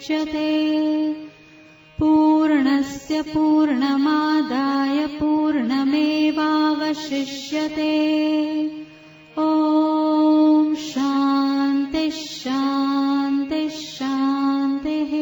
मुच्यते। पूर्णस्य पूर्णमादाय पूर्णमेवावशिष्यते। ॐ शान्ति शान्ति शान्तिः।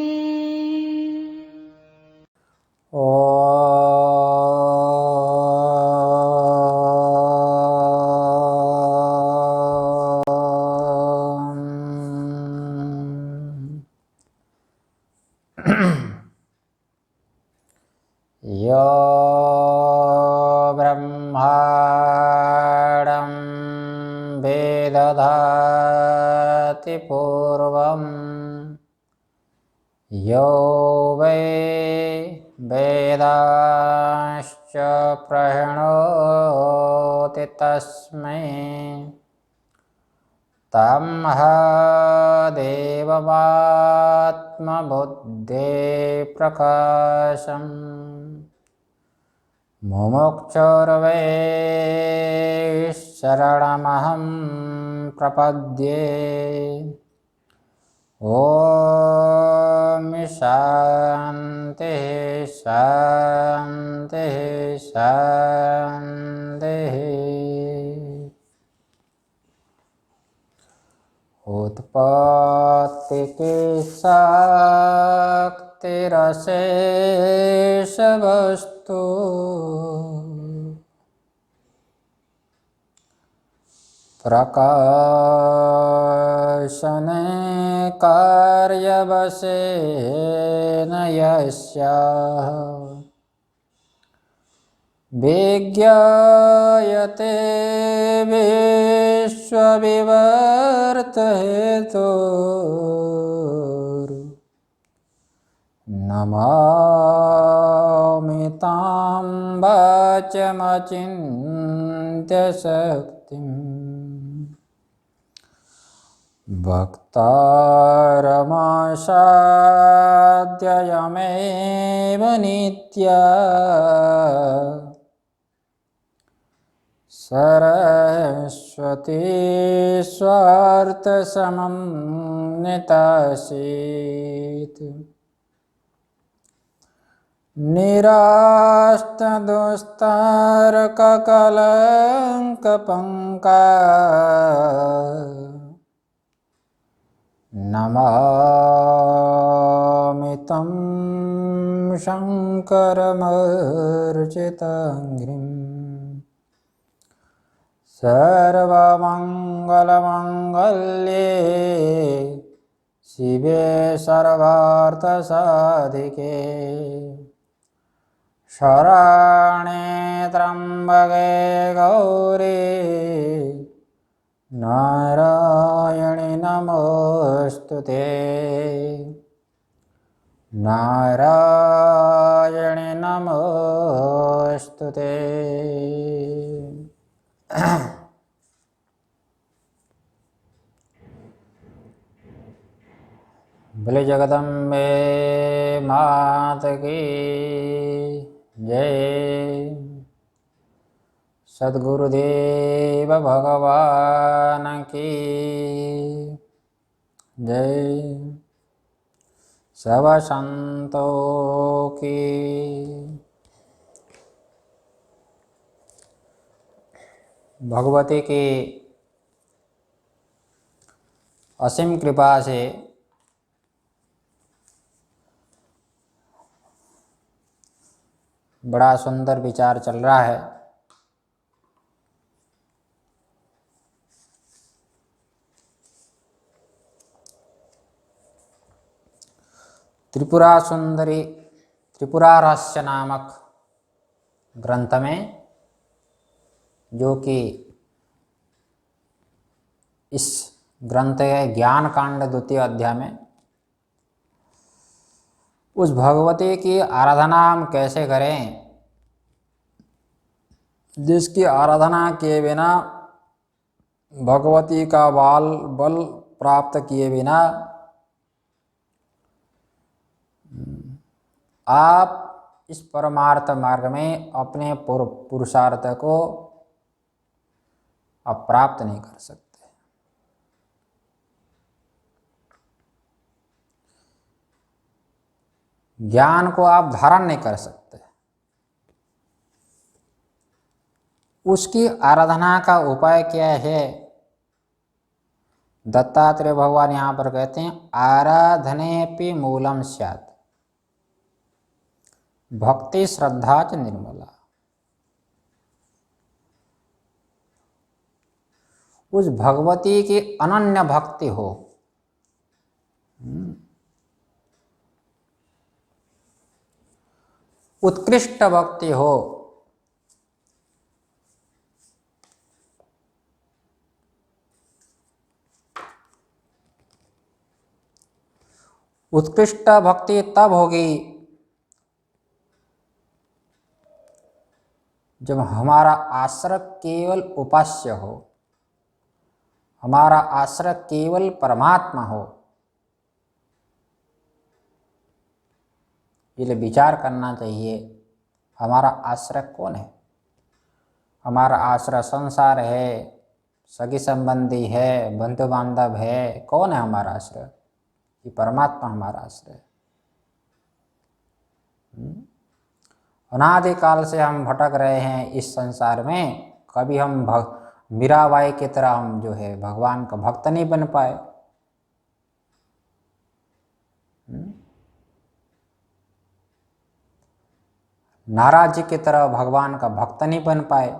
यो ब्रह्माणं वेदधाति पूर्वं यो वै वेदांश्च प्रणोति तस्मै तमहदेवमात्मबुद्धे प्रकाशम् मुमुक्षुर्वै शरणमहं प्रपद्ये। ॐ शान्तिः शान्तिः शान्तिः। उत्पत्तिके शक्तिरशेषवस्तु प्रकाशने कार्यवशेन यस्याः विज्ञायते विश्वविवर्तहेतुर्नमामि तां वाचमचिन्त्य शक्तिम् भक्तारमासाद्ययमेव नित्या सरस्वती स्वार्थसमं नितासीत्। निरास्तदुस्तारककलङ्कपङ्का नमामि तं शङ्करमर्चिताङ्घ्रिम्। सर्वमङ्गलमङ्गल्ये शिवे सर्वार्थसाधिके शरण्ये त्र्यम्बके गौरी नारायणि नमोऽस्तुते। नारायणि नमोऽस्तुते। बोले जगदम्बे मात की जय। सद्गुरुदेव भगवान की जय। सब संतों की। भगवती की असीम कृपा से बड़ा सुंदर विचार चल रहा है। त्रिपुरा सुंदरी त्रिपुरा रहस्य नामक ग्रंथ में, जो कि इस ग्रंथ है ज्ञान कांड द्वितीय अध्याय में, उस भगवती की आराधना हम कैसे करें जिसकी आराधना किए बिना, भगवती का बल प्राप्त किए बिना आप इस परमार्थ मार्ग में अपने पुरुषार्थ को आप प्राप्त नहीं कर सकते। ज्ञान को आप धारण नहीं कर सकते। उसकी आराधना का उपाय क्या है? दत्तात्रेय भगवान यहाँ पर कहते हैं आराधनेपि मूलम स्यात् भक्ति श्रद्धा च निर्मला। उस भगवती की अनन्य भक्ति हो, उत्कृष्ट भक्ति हो, उत्कृष्ट भक्ति तब होगी जब हमारा आश्रय केवल उपास्य हो, हमारा आश्रय केवल परमात्मा हो। इसलिए विचार करना चाहिए हमारा आश्रय कौन है। हमारा आश्रय संसार है, सगी संबंधी है, बंधु बांधव है, कौन है हमारा आश्रय? ये परमात्मा हमारा आश्रय। अनादिकाल से हम भटक रहे हैं इस संसार में। कभी हम मीराबाई की तरह हम जो है भगवान का भक्त नहीं बन पाए। नाराज जी की तरह भगवान का भक्त नहीं बन पाए।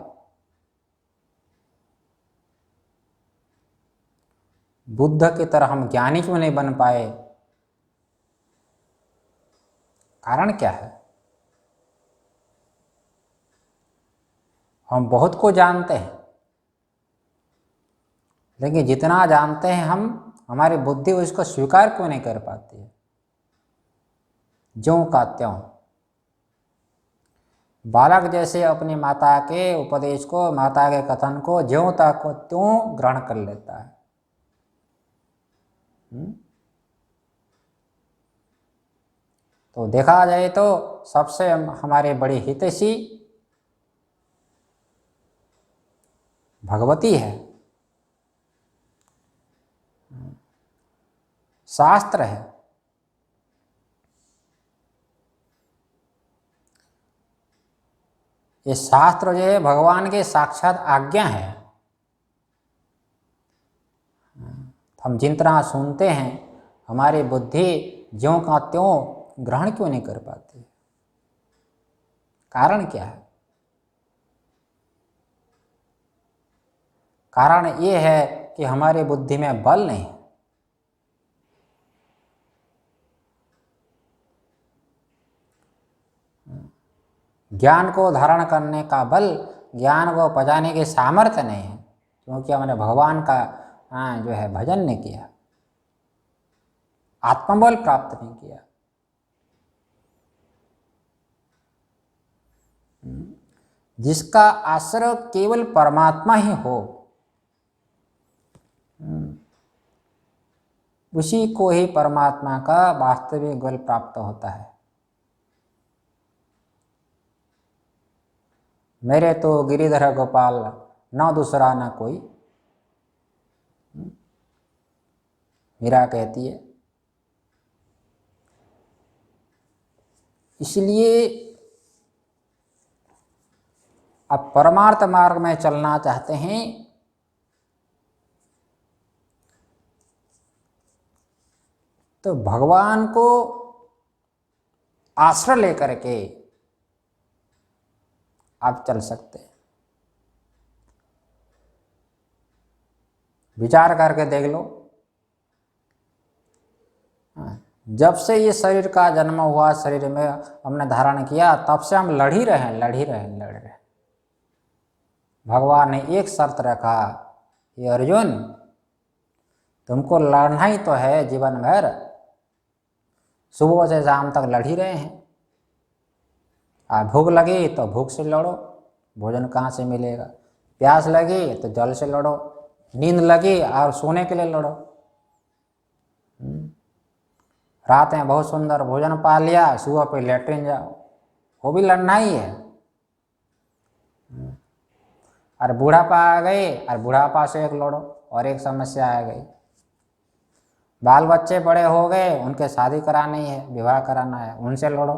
बुद्ध की तरह हम ज्ञानी क्यों नहीं बन पाए? कारण क्या है? हम बहुत को जानते हैं, लेकिन जितना जानते हैं हम, हमारी बुद्धि उसको स्वीकार क्यों नहीं कर पाती है? ज्यों का त्यों बालक जैसे अपनी माता के उपदेश को, माता के कथन को ज्यों ता को त्यों ग्रहण कर लेता है। तो देखा जाए तो सबसे हमारे बड़ी हितैषी भगवती है, शास्त्र है। ये शास्त्र जो है भगवान के साक्षात आज्ञा है। हम जितना सुनते हैं हमारी बुद्धि ज्यों का त्यों ग्रहण क्यों नहीं कर पाती? कारण क्या है? कारण ये है कि हमारी बुद्धि में बल नहीं है। ज्ञान को धारण करने का बल, ज्ञान को पचाने की सामर्थ्य नहीं है, क्योंकि हमने भगवान का जो है भजन नहीं किया, आत्मबल प्राप्त नहीं किया। जिसका आश्रय केवल परमात्मा ही हो, उसी को ही परमात्मा का वास्तविक बल प्राप्त होता है। मेरे तो गिरिधर गोपाल न दूसरा न कोई, मीरा कहती है। इसलिए आप परमार्थ मार्ग में चलना चाहते हैं तो भगवान को आश्रय लेकर के आप चल सकते हैं। विचार करके देख लो, जब से ये शरीर का जन्म हुआ, शरीर में हमने धारण किया, तब से हम लड़ ही रहे। भगवान ने एक शर्त रखा, ये अर्जुन तुमको लड़ना ही तो है जीवन भर, सुबह से शाम तक लड़ ही रहे हैं। भूख लगी तो भूख से लड़ो, भोजन कहाँ से मिलेगा? प्यास लगी तो जल से लड़ो, नींद लगी और सोने के लिए लड़ो। रात में बहुत सुंदर भोजन पा लिया, सुबह पे लेटरिन जाओ, वो भी लड़ना ही है। और बुढ़ापा आ गई और बुढ़ापा से एक लड़ो और एक समस्या आ गई। बाल बच्चे बड़े हो गए, उनके शादी करानी है, विवाह कराना है, उनसे लड़ो।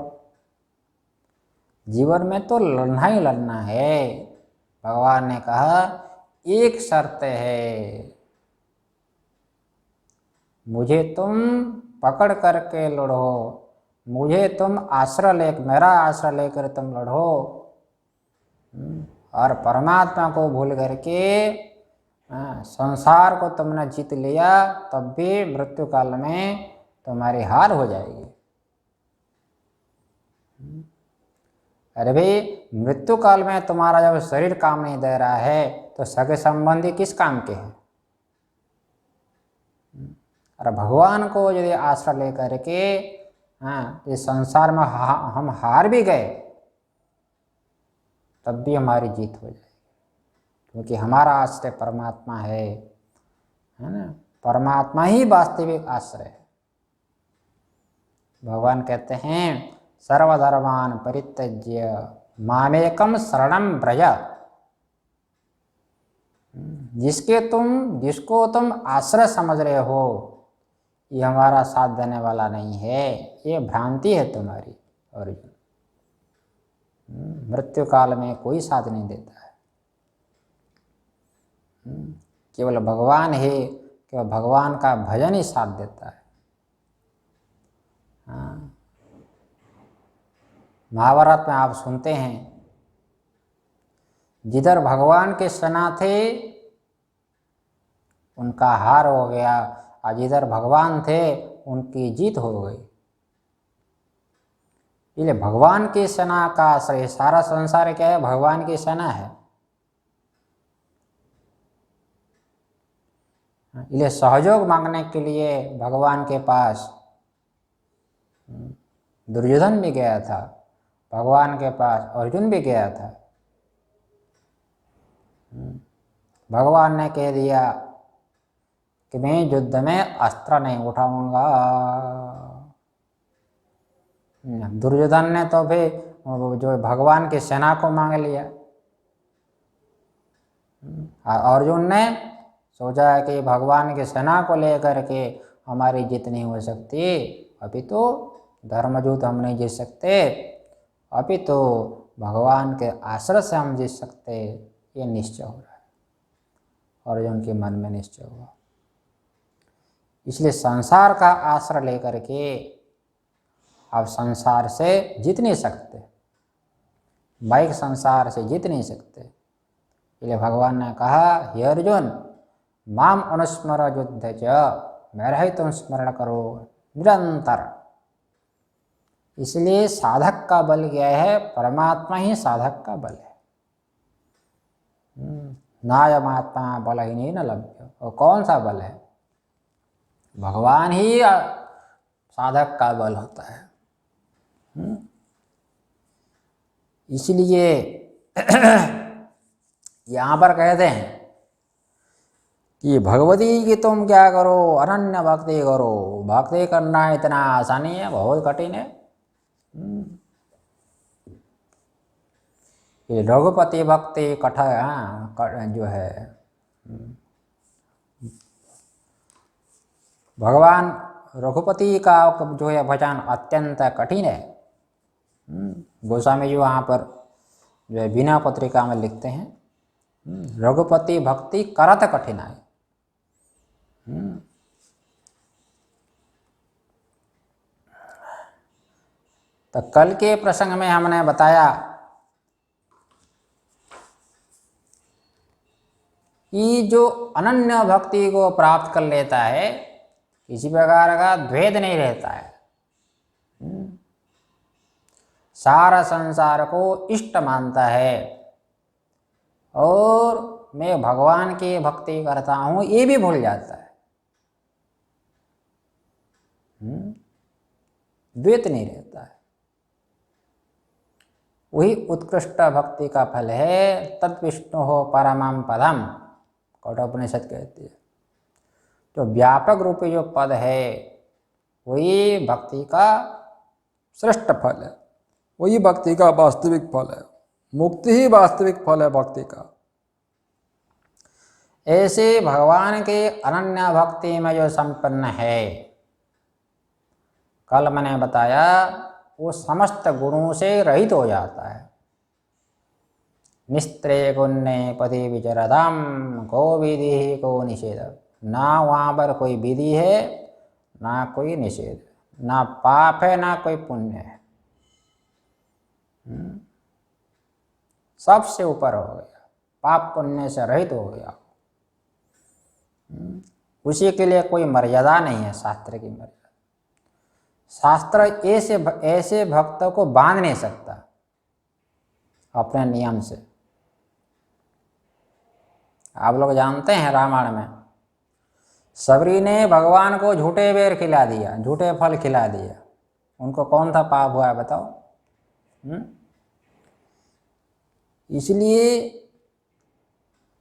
जीवन में तो लड़ना ही लड़ना है। भगवान ने कहा एक शर्त है, मुझे तुम पकड़ करके लड़ो, मुझे तुम मेरा आश्रय लेकर तुम लड़ो, और परमात्मा को भूल करके संसार को तुमने जीत लिया, तब भी मृत्यु काल में तुम्हारी हार हो जाएगी। अरे भाई, मृत्यु काल में तुम्हारा जब शरीर काम नहीं दे रहा है तो सगे संबंधी किस काम के हैं? और भगवान को यदि आश्रय लेकर के इस संसार में हम हार भी गए, तब भी हमारी जीत हो जाएगी, क्योंकि हमारा आश्रय परमात्मा है ना। परमात्मा ही वास्तविक आश्रय है। भगवान कहते हैं सर्वधर्मान परित्यज्य मामेकम शरणं व्रज। जिसको तुम आश्रय समझ रहे हो, ये हमारा साथ देने वाला नहीं है, ये भ्रांति है तुम्हारी अर्जुन। मृत्यु काल में कोई साथ नहीं देता है, केवल भगवान ही, केवल भगवान का भजन ही साथ देता है। महाभारत में आप सुनते हैं, जिधर भगवान के सेना थे उनका हार हो गया, और जिधर भगवान थे उनकी जीत हो गई। इसलिए भगवान की सेना का आश्रय, सारा संसार क्या है? भगवान की सेना है। इसलिए सहयोग मांगने के लिए भगवान के पास दुर्योधन भी गया था, भगवान के पास अर्जुन भी गया था। भगवान ने कह दिया कि मैं युद्ध में अस्त्र नहीं उठाऊंगा। दुर्योधन ने तो फिर जो भगवान की सेना को मांग लिया, अर्जुन ने सोचा कि भगवान की सेना को लेकर के हमारी जीत नहीं हो सकती, अभी तो धर्मयुद्ध हम नहीं जीत सकते, अभी तो भगवान के आश्रय से हम जीत सकते, ये निश्चय हो रहा है। अर्जुन के मन में निश्चय हुआ। इसलिए संसार का आश्रय लेकर के आप संसार से जीत नहीं सकते, बाइक संसार से जीत नहीं सकते। इसलिए भगवान ने कहा, हे अर्जुन, माम अनुस्मर युद्ध च, मेरा ही तुम स्मरण करो निरंतर। इसलिए साधक का बल क्या है? परमात्मा ही साधक का बल है। नायमात्मा बलहीन न लभ्य। और कौन सा बल है? भगवान ही साधक का बल होता है। इसलिए यहाँ पर कहते हैं कि भगवती की तुम क्या करो? अनन्य भक्ति करो। भक्ति करना इतना आसानी है? बहुत कठिन है। ये रघुपति भक्ति जो है, भगवान रघुपति का जो है भजन अत्यंत कठिन है। गोस्वामी जी वहाँ पर जो है बीना पत्रिका में लिखते हैं, रघुपति भक्ति करत कठिनाई। तो कल के प्रसंग में हमने बताया कि जो अनन्य भक्ति को प्राप्त कर लेता है, किसी प्रकार का द्वेष नहीं रहता है, सारा संसार को इष्ट मानता है, और मैं भगवान की भक्ति करता हूँ ये भी भूल जाता है। द्वैत नहीं रहता है। वही उत्कृष्ट भक्ति का फल है। तत् विष्णु हो परमं पदम, कठोपनिषद कहती है। तो व्यापक रूपी जो पद है वही भक्ति का श्रेष्ठ फल है, वही भक्ति का वास्तविक फल है। मुक्ति ही वास्तविक फल है भक्ति का। ऐसे भगवान के अनन्य भक्ति में जो संपन्न है, कल मैंने बताया वो समस्त गुणों से रहित हो जाता है। निस्त्रे गुण्ये पति विचरताम को विधि को निषेध। ना वहाँ पर कोई विधि है, ना कोई निषेध, ना पाप है, ना कोई पुण्य है। सबसे ऊपर हो गया, पाप पुण्य से रहित हो गया। उसी के लिए कोई मर्यादा नहीं है, शास्त्र की मर्यादा। शास्त्र ऐसे भक्त को बांध नहीं सकता अपने नियम से। आप लोग जानते हैं रामायण में सबरी ने भगवान को झूठे बेर खिला दिया, झूठे फल खिला दिया। उनको कौन सा पाप हुआ है बताओ? इसलिए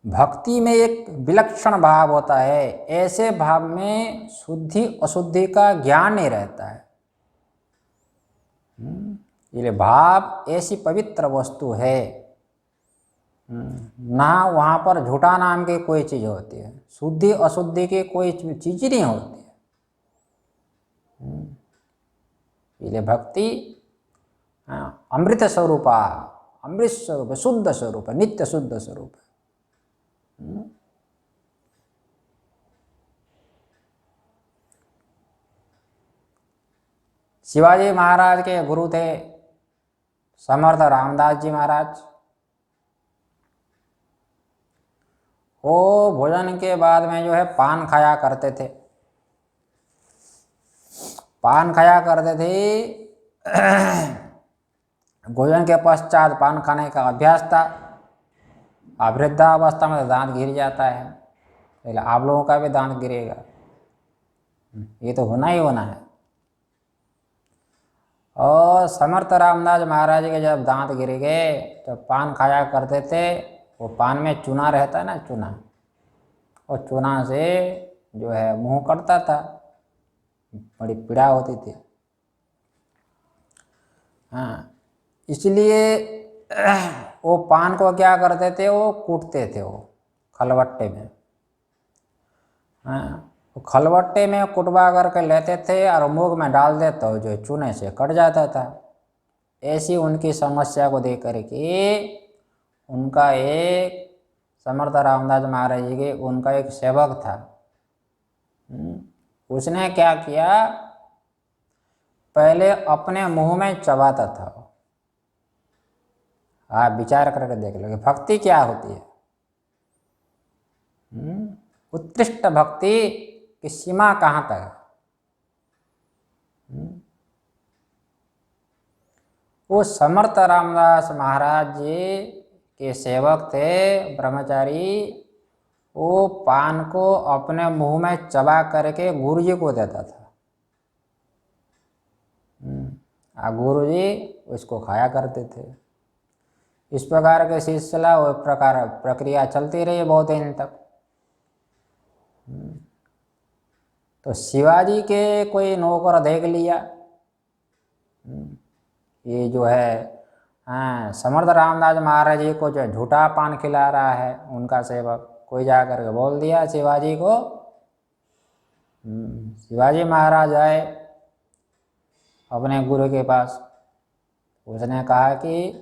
भक्ति में एक विलक्षण भाव होता है। ऐसे भाव में शुद्धि अशुद्धि का ज्ञान नहीं रहता है। ये भाव ऐसी पवित्र वस्तु है, ना वहाँ पर झूठा नाम की कोई चीज़ होती है, शुद्धि अशुद्धि की कोई चीज़ नहीं होती है। ये भक्ति अमृत स्वरूपा, अमृत स्वरूप, शुद्ध स्वरूप, नित्य शुद्ध स्वरूप। शिवाजी महाराज के गुरु थे समर्थ रामदास जी महाराज। वो भोजन के बाद में जो है पान खाया करते थे। पान खाया करते थे भोजन के पश्चात पान खाने का अभ्यास था। वृद्धावस्था में दांत गिर जाता है, पहले आप लोगों का भी दांत गिरेगा, ये तो होना ही होना है। और समर्थ रामदास महाराज के जब दांत गिर गए तो पान खाया करते थे। वो पान में चूना रहता है ना, चूना, और चूना से जो है मुंह कटता था, बड़ी पीड़ा होती थी। हाँ, इसलिए वो पान को क्या करते थे, वो कूटते थे वो खलबट्टे में। हाँ, खलबट्टे में कुटवा करके लेते थे और मुंह में डाल देते तो जो चूने से कट जाता था। ऐसी उनकी समस्या को देख करके उनका एक समर्थ रामदास महाराज जी के उनका एक सेवक था, उसने क्या किया, पहले अपने मुंह में चबाता था। आप विचार करके देख लो भक्ति क्या होती है। उत्कृष्ट भक्ति की सीमा कहाँ तक है। वो समर्थ रामदास महाराज जी के सेवक थे, ब्रह्मचारी। वो पान को अपने मुंह में चबा करके गुरु जी को देता था। गुरु जी उसको खाया करते थे। इस प्रकार के सिलसिला और प्रकार प्रक्रिया चलती रही बहुत दिन तक। तो शिवाजी के कोई नौकर देख लिया, ये जो है समर्थ रामदास महाराज जी को जो झूठा पान खिला रहा है उनका सेवक, कोई जाकर के बोल दिया शिवाजी को। शिवाजी महाराज आए अपने गुरु के पास। उसने कहा कि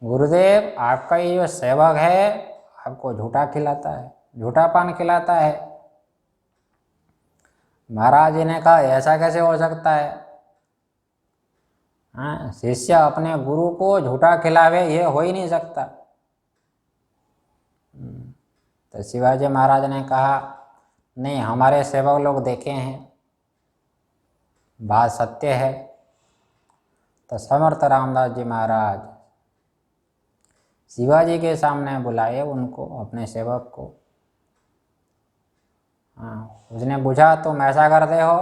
गुरुदेव, आपका ये जो सेवक है आपको झूठा खिलाता है, झूठा पान खिलाता है। महाराज जी ने कहा ऐसा कैसे हो सकता है? हाँ, शिष्य अपने गुरु को झूठा खिलावे, ये हो ही नहीं सकता। तो शिवाजी महाराज ने कहा नहीं, हमारे सेवक लोग देखे हैं, बात सत्य है। तो समर्थ रामदास जी महाराज शिवाजी के सामने बुलाए उनको, अपने सेवक को। हाँ, उसने पूछा तुम ऐसा करते हो?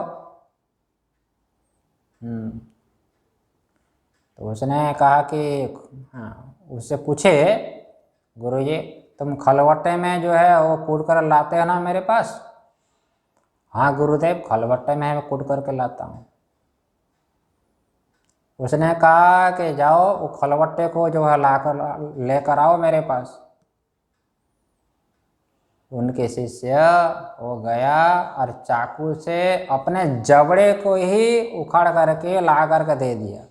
तो उसने कहा कि हाँ, उससे पूछे गुरुजी तुम खलबट्टे में जो है वो कूट कर लाते हो ना मेरे पास? हाँ गुरुदेव, खलबट्टे में मैं कूट करके लाता हूँ। उसने कहा कि जाओ वो खलबट्टे को जो है लाकर लेकर आओ मेरे पास। उनके शिष्य वो गया और चाकू से अपने जबड़े को ही उखाड़ करके ला करके दे दिया।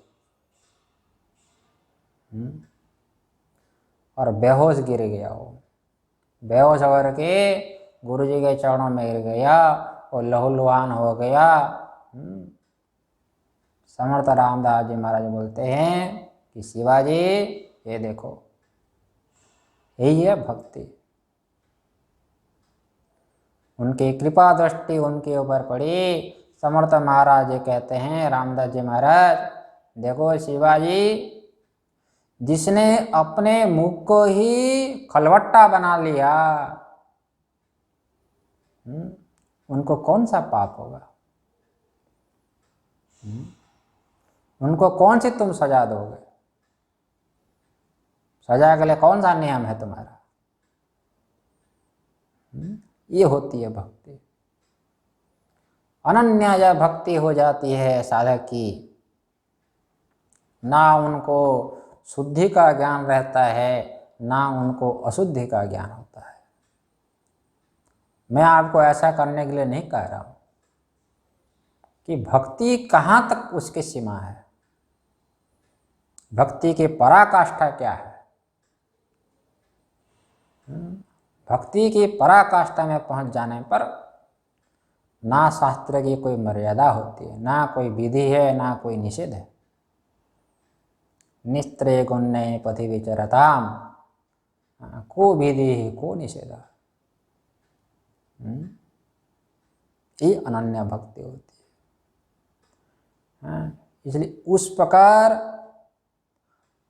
और बेहोश गिर गया। वो बेहोश होकर के गुरु जी के चरणों में गिर गया और लहूलुहान हो गया। समर्थ रामदास जी महाराज बोलते हैं कि शिवाजी ये देखो, यही है भक्ति। उनकी कृपा दृष्टि उनके ऊपर पड़ी। समर्थ महाराज जी कहते हैं, रामदास जी महाराज देखो शिवाजी, जिसने अपने मुख को ही खलवट्टा बना लिया, उनको कौन सा पाप होगा? उनको कौन सी तुम सजा दोगे? सजा के लिए कौन सा नियम है तुम्हारा? ये होती है भक्ति। अनन्य जब भक्ति हो जाती है साधक की, ना उनको शुद्धि का ज्ञान रहता है, ना उनको अशुद्धि का ज्ञान होता है। मैं आपको ऐसा करने के लिए नहीं कह रहा हूं कि भक्ति कहाँ तक उसकी सीमा है, भक्ति की पराकाष्ठा क्या है। भक्ति की पराकाष्ठा में पहुंच जाने पर ना शास्त्र की कोई मर्यादा होती है, ना कोई विधि है, ना कोई निषेध है। निस्त्रे गुण्ये पथि विचरताम, को विधि को निषेधा। ये अनन्य भक्ति होती है। इसलिए उस प्रकार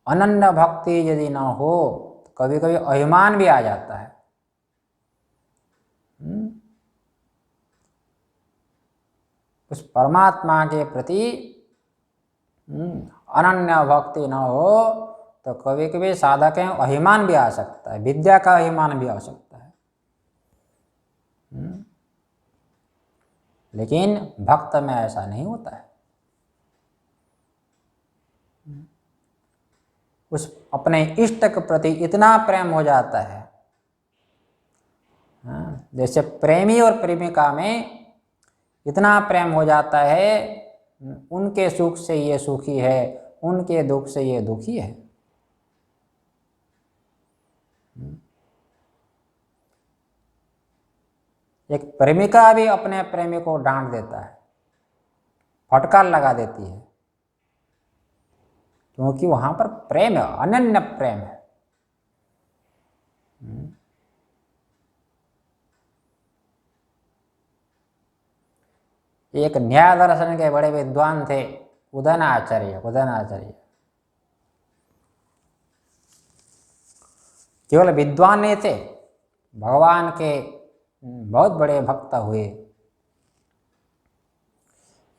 अनन्य भक्ति यदि ना हो तो कभी कभी अभिमान भी आ जाता है। उस परमात्मा के प्रति अनन्य भक्ति न हो तो कभी कभी साधक में अभिमान भी आ सकता है, विद्या का अभिमान भी आ सकता है। लेकिन भक्त में ऐसा नहीं होता है। उस अपने इष्ट के प्रति इतना प्रेम हो जाता है, जैसे प्रेमी और प्रेमिका में इतना प्रेम हो जाता है, उनके सुख से ये सुखी है, उनके दुख से ये दुखी है। एक प्रेमिका भी अपने प्रेमी को डांट देता है, फटकार लगा देती है, क्योंकि वहां पर प्रेम है, अनन्य प्रेम है। एक न्याय दर्शन के बड़े विद्वान थे, उदयनाचार्य। केवल विद्वान नहीं थे, भगवान के बहुत बड़े भक्त हुए।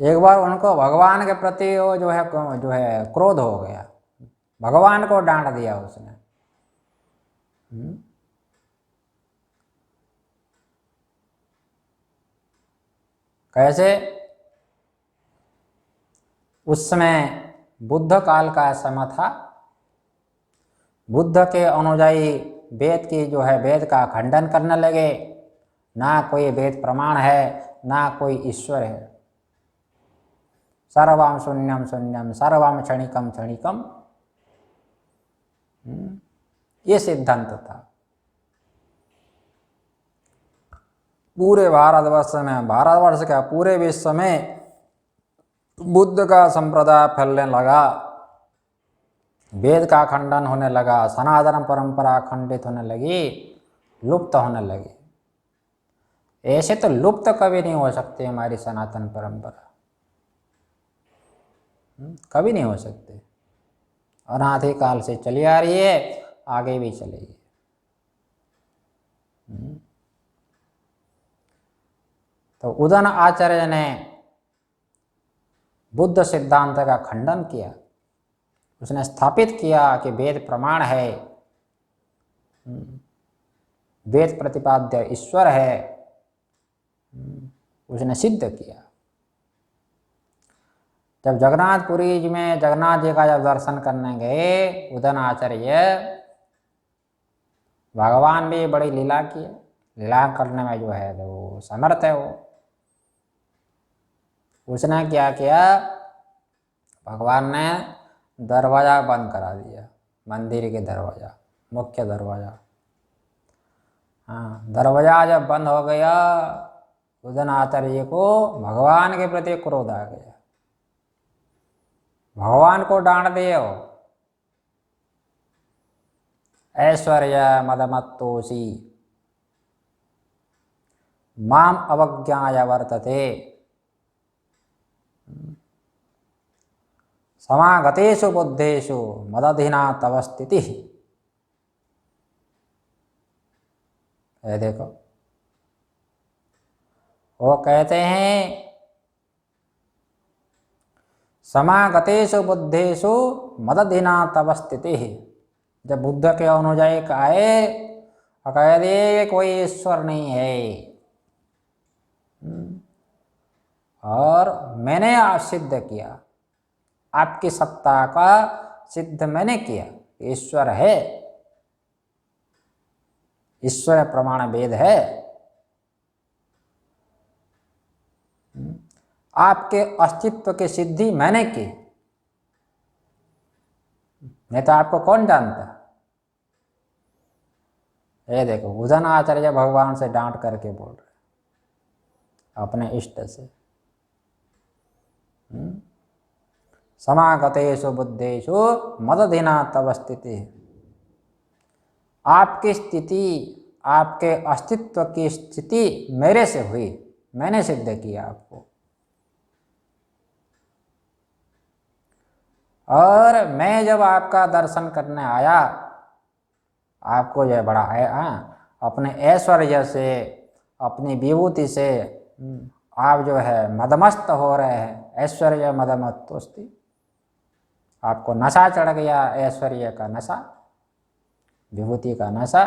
एक बार उनको भगवान के प्रति वो जो है क्रोध हो गया, भगवान को डांट दिया उसने। कैसे? उस समय बुद्ध काल का समय था। बुद्ध के अनुयायी वेद की वेद का खंडन करने लगे, ना कोई वेद प्रमाण है, ना कोई ईश्वर है। सर्वम शून्यम शून्यम, सर्वम क्षणिकम क्षणिकम, ये सिद्धांत था। पूरे भारतवर्ष का पूरे विश्व में बुद्ध का संप्रदाय फैलने लगा, वेद का खंडन होने लगा, सनातन परंपरा खंडित होने लगी, लुप्त होने लगी। ऐसे तो लुप्त कभी नहीं हो सकती हमारी सनातन परंपरा, कभी नहीं हो सकते। अनादि काल से चली आ रही है, आगे भी चलेगी। तो उदयन आचार्य ने बुद्ध सिद्धांत का खंडन किया। उसने स्थापित किया कि वेद प्रमाण है, वेद प्रतिपाद्य ईश्वर है, उसने सिद्ध किया। जब जगन्नाथपुरी में जगन्नाथ जी का जब दर्शन करने गए उदयन आचार्य, भगवान भी बड़ी लीला किए। लीला करने में जो है वो समर्थ है। वो उसने क्या किया, भगवान ने दरवाजा बंद करा दिया, मंदिर के दरवाजा, मुख्य दरवाजा। हाँ, दरवाजा जब बंद हो गया, उदयन आचार्य को भगवान के प्रति क्रोध आ गया, भगवान को डांट दिए हो। ऐश्वर्य मदमत्तोषी माम अवज्ञाय वर्तते समागतेषु बुद्धेषु मदधिना तव स्थिति। देखो, वो कहते हैं समागतेषु बुद्धेषु मदधिना तव स्थिति। जब बुद्ध के अनुयायी आए और कह दिए कोई ईश्वर नहीं है, और मैंने आप सिद्ध किया, आपकी सत्ता का सिद्ध मैंने किया, ईश्वर है, ईश्वर प्रमाण वेद है, आपके अस्तित्व की सिद्धि मैंने की, नहीं तो आपको कौन जानता। ये देखो, उदयन आचार्य भगवान से डांट करके बोल रहे, अपने इष्ट से। समागतेषु बुद्धेषु मदधिना तव स्थिति। आपकी स्थिति, आपके अस्तित्व की स्थिति मेरे से हुई, मैंने सिद्ध किया आपको। और मैं जब आपका दर्शन करने आया, आपको यह बड़ा अपने ऐश्वर्य से, अपनी विभूति से आप जो है मदमस्त हो रहे हैं। ऐश्वर्य मदमत्तोस्ति, आपको नशा चढ़ गया, ऐश्वर्य का नशा, विभूति का नशा।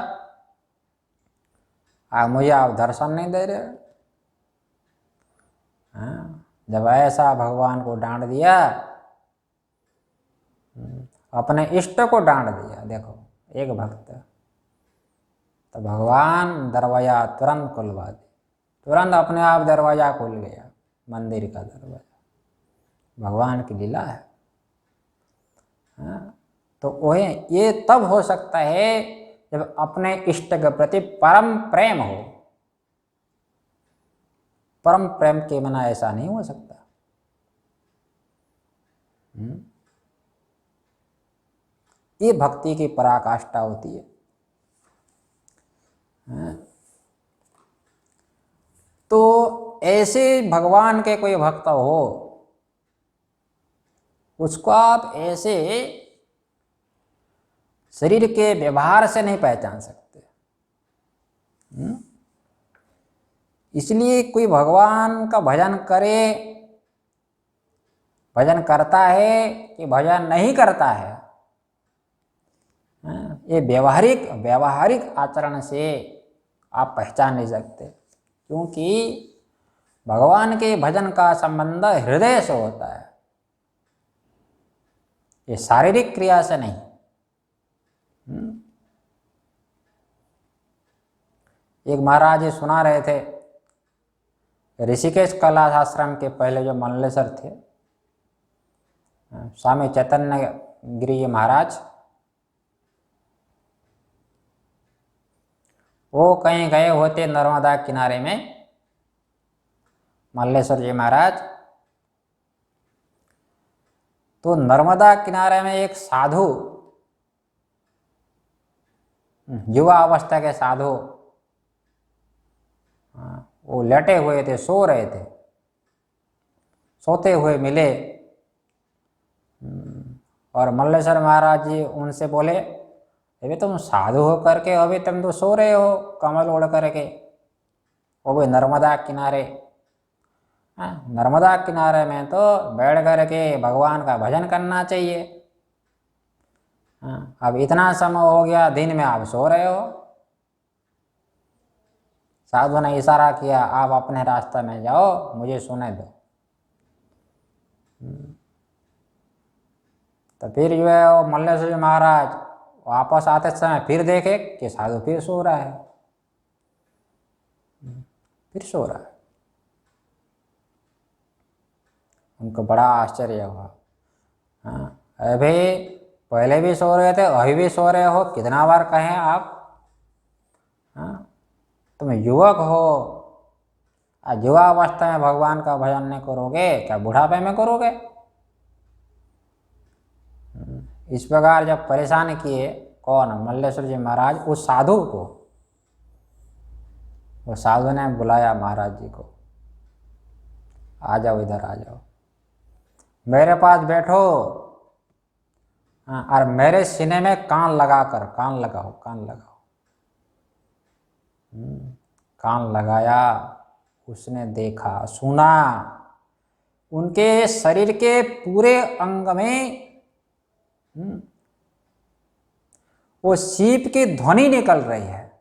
मुझे आप दर्शन नहीं दे रहे। जब ऐसा भगवान को डांट दिया, अपने इष्ट को डांट दिया, देखो एक भक्त, तो भगवान दरवाजा तुरंत खुलवा दे, तुरंत अपने आप दरवाजा खुल गया, मंदिर का दरवाजा। भगवान की लीला है। तो वही ये तब हो सकता है जब अपने इष्ट के प्रति परम प्रेम हो। परम प्रेम के बिना ऐसा नहीं हो सकता। ये भक्ति की पराकाष्ठा होती है। तो ऐसे भगवान के कोई भक्त हो, उसको आप ऐसे शरीर के व्यवहार से नहीं पहचान सकते। इसलिए कोई भगवान का भजन करे, भजन करता है कि भजन नहीं करता है, ये व्यवहारिक आचरण से आप पहचान नहीं सकते। क्योंकि भगवान के भजन का संबंध हृदय से होता है, ये शारीरिक क्रिया से नहीं। एक महाराज जी सुना रहे थे, ऋषिकेश कैलाश आश्रम के पहले जो मंडलेश्वर थे, स्वामी चैतन्य गिरी महाराज, वो कहीं गए होते नर्मदा किनारे में, मल्लेश्वर जी महाराज। तो नर्मदा किनारे में एक साधु, युवा अवस्था के साधु, वो लेटे हुए थे, सो रहे थे, सोते हुए मिले। और मल्लेश्वर महाराज जी उनसे बोले, अभी तुम साधु हो करके अभी तुम तो सो रहे हो कमल ओढ़ करके, वो भी नर्मदा किनारे। नर्मदा किनारे में तो बैठ करके भगवान का भजन करना चाहिए। अब इतना समय हो गया, दिन में आप सो रहे हो। साधु ने इशारा किया, आप अपने रास्ते में जाओ, मुझे सुने दो। तो फिर जो है वो मल्लेश्वर महाराज वापस आते समय फिर देखे कि साधु फिर सो रहा है। फिर सो रहा है। उनको बड़ा आश्चर्य हुआ। हाँ, अभी पहले भी सो रहे थे, अभी भी सो रहे हो, कितना बार कहें आप? हाँ, तुम युवक हो, युवावस्था में भगवान का भजन नहीं करोगे, क्या बुढ़ापे में करोगे? इस प्रकार जब परेशान किए, कौन? मल्लेश्वर जी महाराज उस साधु को। वो साधु ने बुलाया महाराज जी को, आ जाओ, इधर आ जाओ, मेरे पास बैठो। हाँ, और मेरे सीने में कान लगाकर, कान लगाओ, कान लगाओ। कान लगाया, उसने देखा, सुना, उनके शरीर के पूरे अंग में वो सीप की ध्वनि निकल रही है,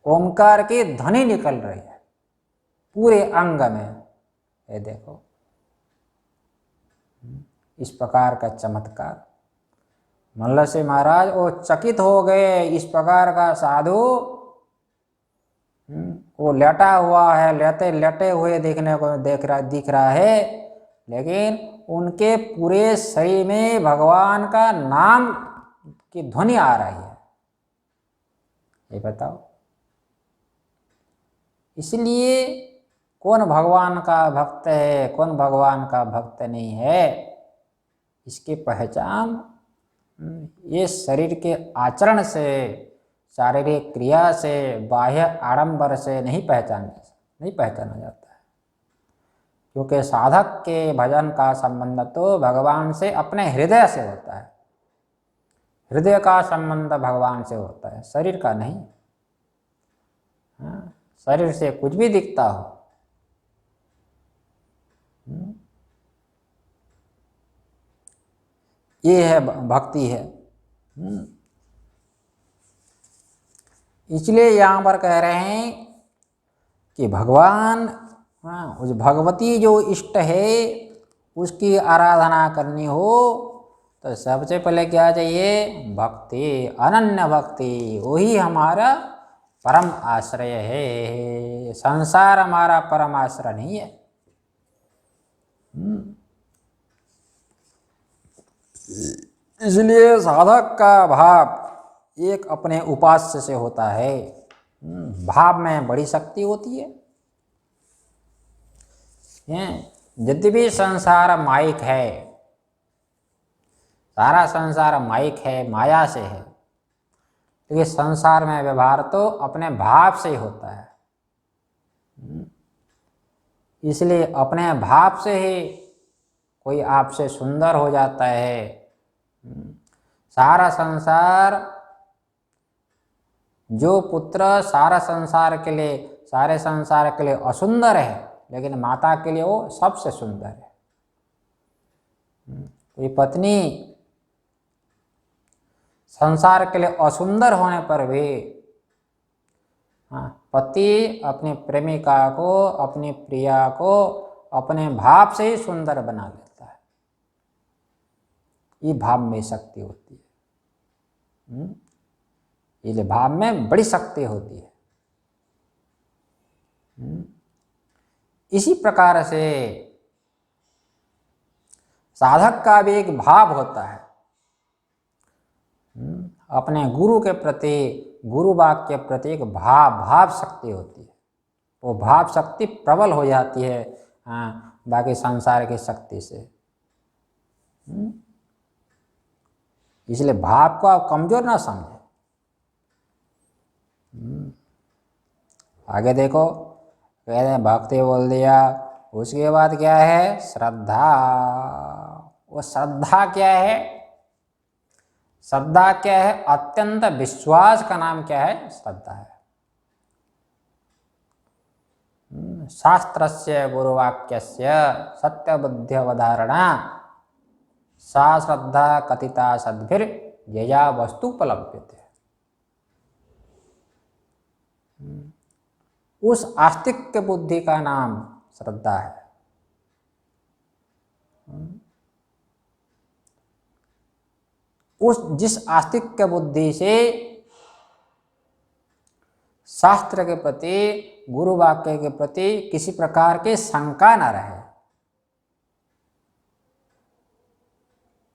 ओमकार की ध्वनि निकल रही है पूरे अंग में। ये देखो, इस प्रकार का चमत्कार। मल्लेश्वर महाराज वो चकित हो गए, इस प्रकार का साधु वो लेटा हुआ है, लेटे हुए दिखने को दिख रहा है, लेकिन उनके पूरे शरीर में भगवान का नाम की ध्वनि आ रही है। ये बताओ, इसलिए कौन भगवान का भक्त है, कौन भगवान का भक्त नहीं है, इसकी पहचान ये शरीर के आचरण से, शारीरिक क्रिया से, बाह्य आडंबर से नहीं पहचाना जाता है। क्योंकि साधक के भजन का संबंध तो भगवान से अपने हृदय से होता है। हृदय का संबंध भगवान से होता है, शरीर का नहीं। हाँ, शरीर से कुछ भी दिखता हो, ये है भक्ति है। इसलिए यहाँ पर कह रहे हैं कि भगवान, उस भगवती जो इष्ट है उसकी आराधना करनी हो तो सबसे पहले क्या चाहिए? भक्ति, अनन्य भक्ति। वही हमारा परम आश्रय है। संसार हमारा परम आश्रय नहीं है। इसलिए साधक का भाव एक अपने उपास्य से होता है। भाव में बड़ी शक्ति होती है। यद्यपि संसार माइक है, सारा संसार माइक है, माया से है, तो ये संसार में व्यवहार तो अपने भाव से ही होता है। इसलिए अपने भाव से ही कोई आपसे सुंदर हो जाता है। सारा संसार, जो पुत्र सारे संसार के लिए असुंदर है, लेकिन माता के लिए वो सबसे सुंदर है। कोई पत्नी संसार के लिए असुंदर होने पर भी पति अपनी प्रेमिका को, अपनी प्रिया को अपने भाव से ही सुंदर बना लेता है। ये भाव में शक्ति होती है। ये भाव में बड़ी शक्ति होती है। इसी प्रकार से साधक का भी एक भाव होता है। अपने गुरु के प्रति, गुरु वाक्य के प्रति एक भाव शक्ति होती है। वो भाव शक्ति प्रबल हो जाती है बाकी संसार की शक्ति से। इसलिए भाव को आप कमजोर ना समझें। आगे देखो, कहते हैं भक्ति बोल दिया, उसके बाद क्या है? श्रद्धा। वो श्रद्धा क्या है? श्रद्धा क्या है? अत्यंत विश्वास का नाम क्या है? श्रद्धा है। शास्त्रस्य गुरुवाक्यस्य सत्यबुद्ध्यवधारणा सा श्रद्धा कथिता सद्भिर यया वस्तुपलभ्यते। उस आस्तिक बुद्धि का नाम श्रद्धा है। जिस आस्तिक बुद्धि से शास्त्र के प्रति, गुरु वाक्य के प्रति किसी प्रकार की शंका न रहे।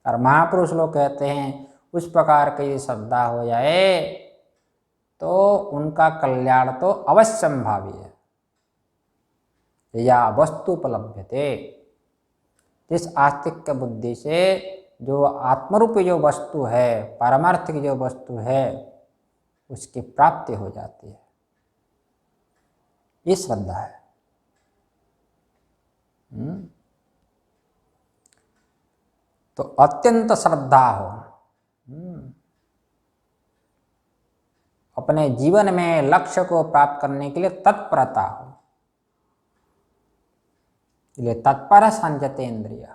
और महापुरुष लोग कहते हैं उस प्रकार की श्रद्धा हो जाए तो उनका कल्याण तो अवश्य संभावी है। या वस्तु उपलब्धते, इस आस्तिक बुद्धि से जो आत्मरूपी जो वस्तु है, पारमार्थिक जो वस्तु है, उसकी प्राप्ति हो जाती है। ये श्रद्धा है। तो अत्यंत श्रद्धा हो, अपने जीवन में लक्ष्य को प्राप्त करने के लिए तत्परता हो, इसलिए तत्पर संयते इंद्रिय।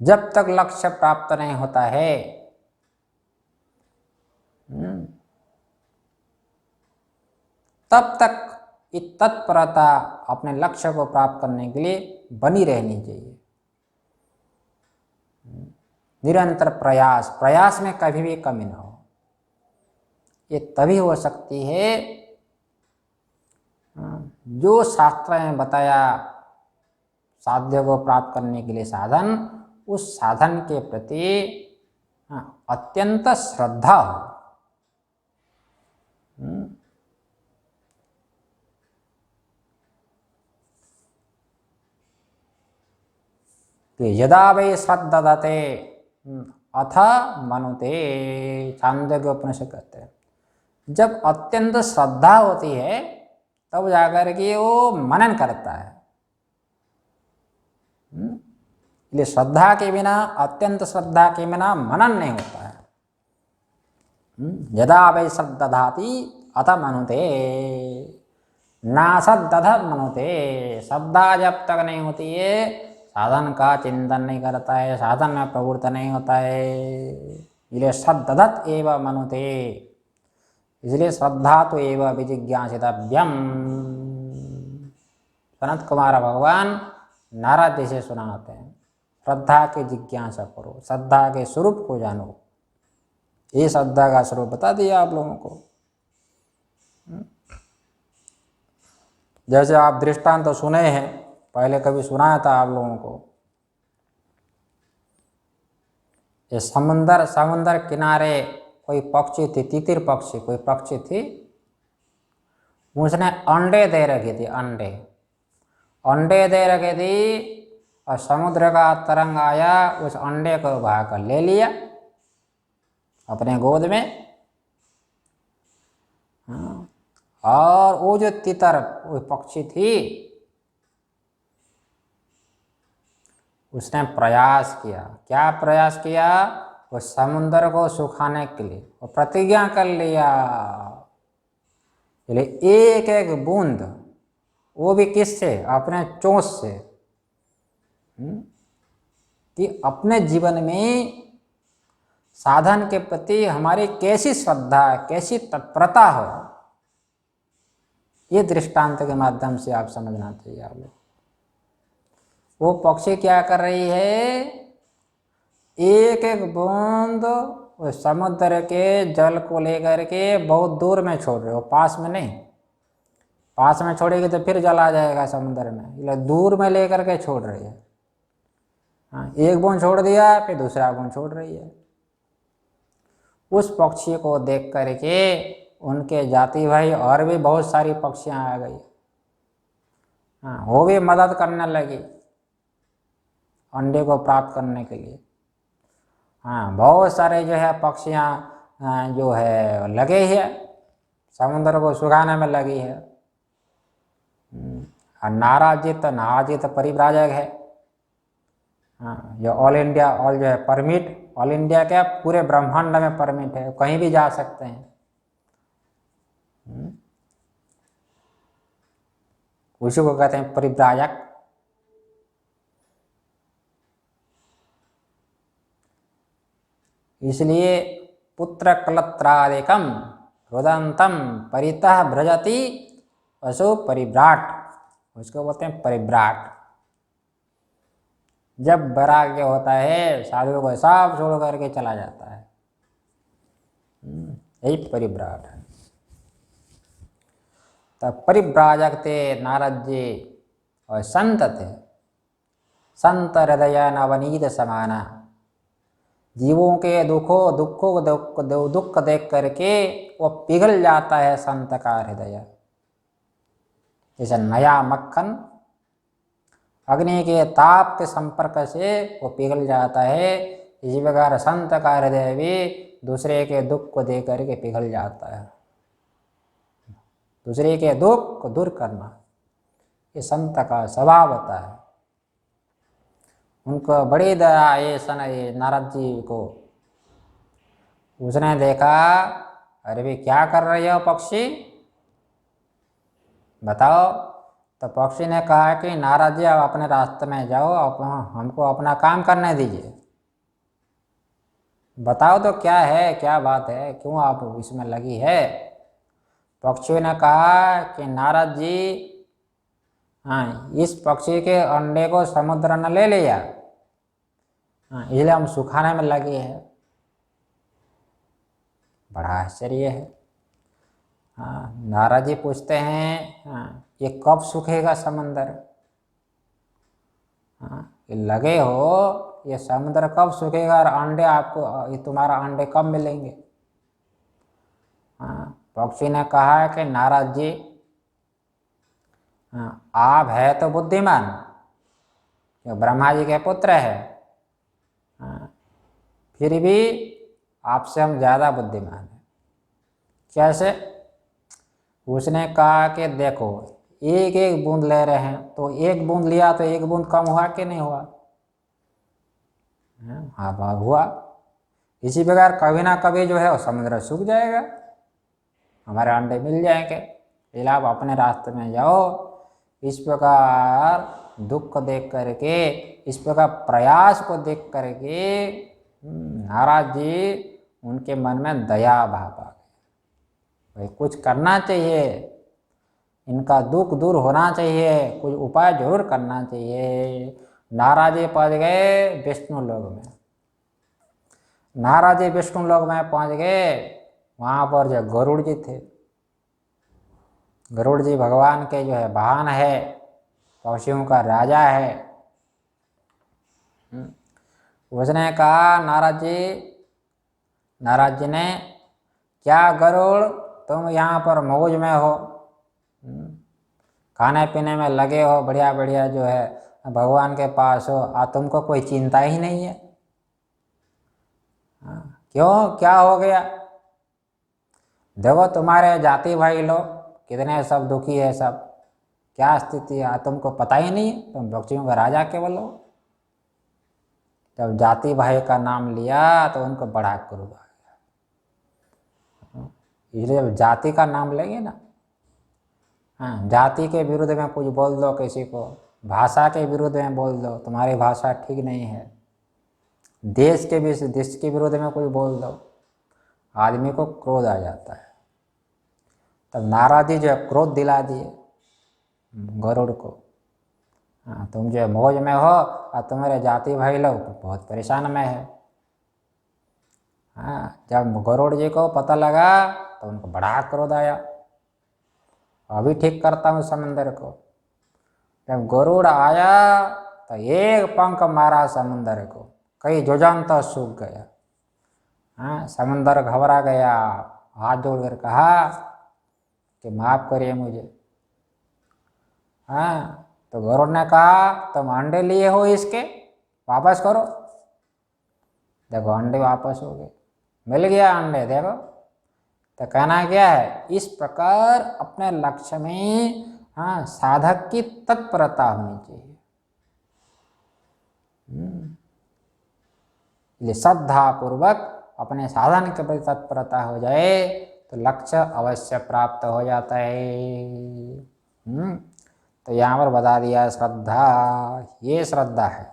जब तक लक्ष्य प्राप्त नहीं होता है, तब तक ये तत्परता अपने लक्ष्य को प्राप्त करने के लिए बनी रहनी चाहिए। निरंतर प्रयास में कभी भी कमी न हो। ये तभी हो सकती है जो शास्त्र में बताया साध्य को प्राप्त करने के लिए साधन, उस साधन के प्रति अत्यंत श्रद्धा हो। यदा वै श्रद्धते अथ मनुते, छांदोग्य उपनिषद कहते हैं जब अत्यंत श्रद्धा होती है तब जाकर के वो मनन करता है। इसलिए श्रद्धा के बिना, अत्यंत श्रद्धा के बिना मनन नहीं होता है। यदा वै श्रद्धाति अथ मनुते, नासद्दध मनुते, श्रद्धा जब तक नहीं होती है साधन का चिंतन नहीं करता है, साधन में प्रवृत्त नहीं होता है। इसलिए श्रद्धत एव मनुते, इसलिए श्रद्धा तो एव विजिज्ञासितव्यम। सनत कुमार भगवान नारद जी से सुनाते हैं, श्रद्धा की जिज्ञासा करो, श्रद्धा के स्वरूप को जानो। ये श्रद्धा का स्वरूप बता दिया आप लोगों को। जैसे आप दृष्टांत तो सुने हैं, पहले कभी सुनाया था आप लोगों को। ये समुंदर किनारे कोई पक्षी थी, तितिर पक्षी, कोई पक्षी थी, उसने अंडे दे रखी थी, अंडे दे रखी थी। और समुद्र का तरंग आया, उस अंडे को उठाकर ले लिया अपने गोद में। और वो जो तितर, वो पक्षी थी, उसने प्रयास किया। क्या प्रयास किया? वो समुद्र को सुखाने के लिए वो प्रतिज्ञा कर लिया, एक एक बूंद, वो भी किससे? अपने चोंच से, कि अपने जीवन में साधन के प्रति हमारी कैसी श्रद्धा, कैसी तत्परता हो। ये दृष्टांत के माध्यम से आप समझना चाहिए आप लोग। वो पक्षी क्या कर रही है? एक एक बूंद समुद्र के जल को लेकर के बहुत दूर में छोड़ रहे हो, पास में नहीं। पास में छोड़ेगी तो फिर जल आ जाएगा समुद्र में, इसलिए दूर में लेकर के छोड़ रही है। एक बूंद छोड़ दिया, फिर दूसरा बूंद छोड़ रही है। उस पक्षी को देख करके उनके जाति भाई और भी बहुत सारी पक्षियां आ गई। वो भी मदद करने लगी अंडे को प्राप्त करने के लिए। बहुत सारे जो है पक्षियां जो है लगे है, समुद्र को सुखाने में लगी है। नाराजित परिव्राजक है। जो ऑल इंडिया, ऑल जो है परमिट, ऑल इंडिया क्या पूरे ब्रह्मांड में परमिट है, कहीं भी जा सकते हैं। उसी को कहते हैं परिव्राजक। इसलिए पुत्र कलत्रादिकम रुदंतम परितः भ्रजति असो परिव्राट, उसको बोलते हैं परिव्राट। जब वैराग्य होता है साधु को सब छोड़ करके चला जाता है। यही परिव्राट है। तब परिव्राजक थे नारद जी और संत थे। संत हृदय नवनीत समाना, जीवों के दुख देख करके वो पिघल जाता है संत का हृदय। जैसे नया मक्खन अग्नि के ताप के संपर्क से वो पिघल जाता है, इसी प्रकार संत का हृदय भी दूसरे के दुख को देख करके पिघल जाता है। दूसरे के दुख को दूर करना ये संत का स्वभाव होता है। उनको बड़ी दया ये नारद जी को। उसने देखा, अरे भी क्या कर रहे हो पक्षी, बताओ। तो पक्षी ने कहा कि नारद जी आप अपने रास्ते में जाओ, आप हमको अपना काम करने दीजिए। बताओ तो क्या है, क्या बात है, क्यों आप इसमें लगी है। पक्षी ने कहा कि नारद जी, हाँ, इस पक्षी के अंडे को समुद्र ने ले लिया, हाँ, इसलिए हम सुखाने में लगे हैं। बड़ा आश्चर्य है। हाँ, नारद जी पूछते हैं, हाँ, ये कब सूखेगा समंदर। हाँ, ये लगे हो, ये समुद्र कब सूखेगा और अंडे आपको, ये तुम्हारा अंडे कब मिलेंगे। हाँ, पक्षी ने कहा कि नारद जी, हाँ, आप है तो बुद्धिमान, ब्रह्मा जी के पुत्र है, हाँ, फिर भी आपसे हम ज़्यादा बुद्धिमान हैं। कैसे। उसने कहा कि देखो, एक एक बूंद ले रहे हैं, तो एक बूंद लिया तो एक बूंद कम हुआ कि नहीं हुआ। हाँ, हुआ। इसी प्रकार कभी ना कभी जो है वो समुद्र सूख जाएगा, हमारे अंडे मिल जाएंगे, इसलिए आप अपने रास्ते में जाओ। इस प्रकार दुख को देख करके, इस प्रकार प्रयास को देख करके नारद जी उनके मन में दया भाव आ गया। भाई कुछ करना चाहिए, इनका दुख दूर होना चाहिए, कुछ उपाय जरूर करना चाहिए। नारद जी पहुँच गए विष्णु लोक में। नारद जी विष्णु लोक में पहुँच गए, वहाँ पर जो गरुड़ जी थे, गरुड़ जी भगवान के जो है वाहन है, पक्षियों का राजा है। उसने कहा नारद जी ने, क्या गरुड़ तुम यहाँ पर मौज में हो, खाने पीने में लगे हो, बढ़िया बढ़िया जो है भगवान के पास हो, तुमको कोई चिंता ही नहीं है। क्यों, क्या हो गया। देखो तुम्हारे जाति भाई लोग कितने सब दुखी है, सब क्या स्थिति है, तुमको पता ही नहीं, तुम पक्षियों का राजा केवल हो। जब जाति भाई का नाम लिया तो उनको बड़ा क्रोध आ गया। इसलिए जब जाति का नाम लेंगे ना, हाँ, जाति के विरुद्ध में कुछ बोल दो किसी को, भाषा के विरुद्ध में बोल दो तुम्हारी भाषा ठीक नहीं है, देश के विरुद्ध में कुछ बोल दो, आदमी को क्रोध आ जाता है। तब नारद जी जो है क्रोध दिला दिए गरुड़ को। हाँ, तुम जो मौज में हो और तुम्हारे जाति भाई लोग बहुत परेशान में है। हाँ, जब गरुड़ जी को पता लगा तो उनको बड़ा क्रोध आया, अभी ठीक करता हूँ समंदर को। जब गरुड़ आया तो एक पंख मारा समंदर को, कई जोजान तो सूख गया। हाँ, समंदर घबरा गया, हाथ जोड़कर कहा कि माफ करिए मुझे। हाँ, तो गरुड़ ने कहा तुम अंडे लिए हो इसके, वापस करो। देखो अंडे वापस हो गए, मिल गया अंडे। देखो, तो कहना क्या है, इस प्रकार अपने लक्ष्य में, हाँ, साधक की तत्परता होनी चाहिए। इसलिए श्रद्धा पूर्वक अपने साधन के प्रति तत्परता हो जाए तो लक्ष्य अवश्य प्राप्त हो जाता है। तो यहाँ पर बता दिया श्रद्धा, ये श्रद्धा है।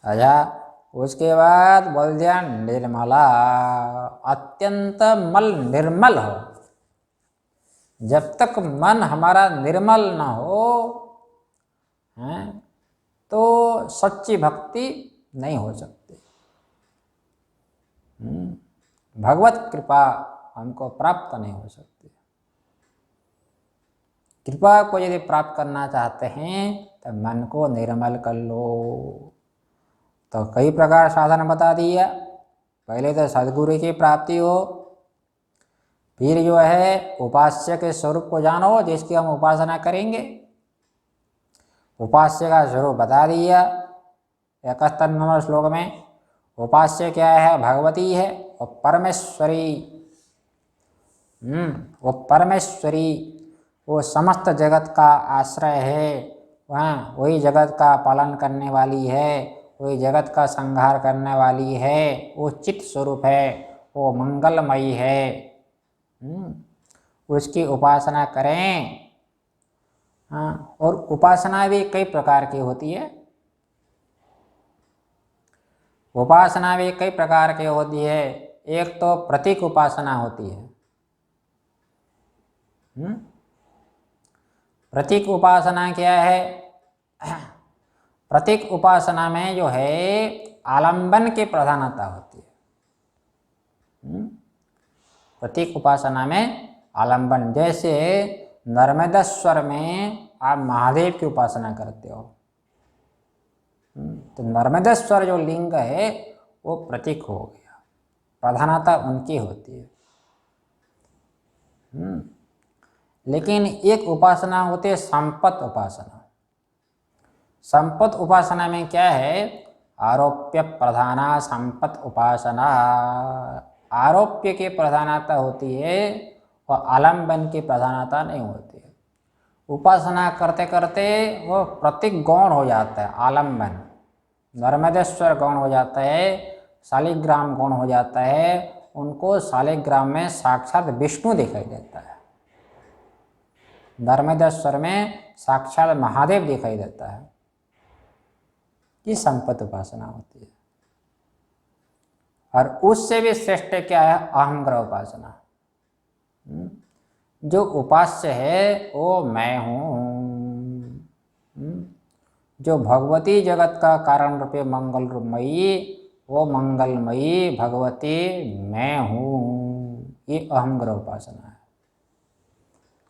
अच्छा, उसके बाद बोल दिया निर्मला, अत्यंत मल निर्मल हो। जब तक मन हमारा निर्मल ना हो, हैं, तो सच्ची भक्ति नहीं हो सकती। भगवत कृपा हमको प्राप्त नहीं हो सकती। कृपा को यदि प्राप्त करना चाहते हैं तो मन को निर्मल कर लो। तो कई प्रकार साधन बता दिया। पहले तो सद्गुरु की प्राप्ति हो, फिर जो है उपास्य के स्वरूप को जानो जिसकी हम उपासना करेंगे। उपास्य का स्वरूप बता दिया 71 नंबर श्लोक में। उपास्य क्या है? भगवती है और परमेश्वरी। वो परमेश्वरी, वो समस्त जगत का आश्रय है, वहाँ वही जगत का पालन करने वाली है, वही जगत का संहार करने वाली है, वो चित स्वरूप है, वो मंगलमयी है। उसकी उपासना करें। हाँ, और उपासना भी कई प्रकार की होती है। उपासना भी कई प्रकार की होती है। एक तो प्रतीक उपासना होती है। प्रतीक उपासना क्या है? प्रतीक उपासना में जो है आलंबन की प्रधानता होती है। प्रतीक उपासना में आलंबन, जैसे नर्मदेश्वर में आप महादेव की उपासना करते हो, तो नर्मदेश्वर जो लिंग है वो प्रतीक हो गया, प्रधानता उनकी होती है। लेकिन एक उपासना होती है संपत उपासना। संपत उपासना में क्या है? आरोप्य प्रधाना संपत उपासना। आरोप्य की प्रधानता होती है और आलंबन की प्रधानता नहीं होती है। उपासना करते करते वो प्रतीक गौण हो जाता है, आलंबन। नर्मदेश्वर गौण हो जाता है, शालिग्राम गौण हो जाता है। उनको शालिग्राम में साक्षात विष्णु दिखाई देता है, नर्मदेश्वर में साक्षात महादेव दिखाई देता है। ये संपत उपासना होती है। और उससे भी श्रेष्ठ क्या है? अहंग्रह उपासना। जो उपास्य है वो मैं हूँ। जो भगवती जगत का कारण रूपे मंगल रूपमयी, वो मंगलमयी भगवती मैं हूँ। ये अहंग्रह उपासना है।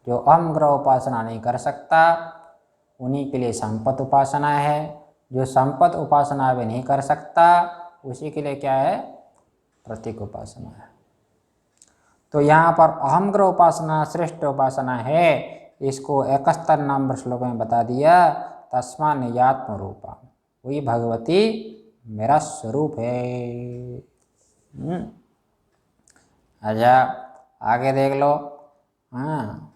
जो अहंग्रह उपासना नहीं कर सकता उन्हीं के लिए संपत उपासना है। जो संपत उपासना भी नहीं कर सकता उसी के लिए क्या है? प्रतीक उपासना है। तो यहाँ पर अहंग्रह उपासना श्रेष्ठ उपासना है। इसको 71 नंबर श्लोक में बता दिया। तस्मा निजात्म रूपा, वही भगवती मेरा स्वरूप है। अच्छा, आगे देख लो। हाँ,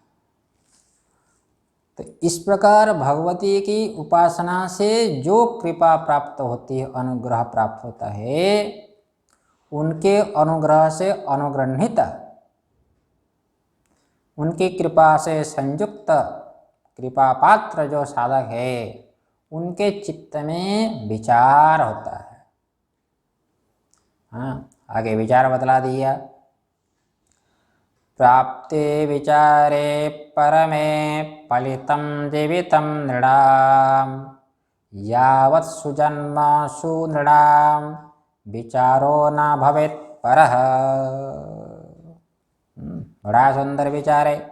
तो इस प्रकार भगवती की उपासना से जो कृपा प्राप्त होती है, अनुग्रह प्राप्त होता है, उनके अनुग्रह से अनुग्रहित, उनकी कृपा से संयुक्त कृपा पात्र जो साधक है उनके चित्त में विचार होता है। हाँ, आगे विचार बतला दिया। प्राप्ते विचारे परमे फलितं जीवितं नृणां, यावत् सुजन्मसु नृणां विचारो न भवेत् परः। बड़ा सुंदर विचार है।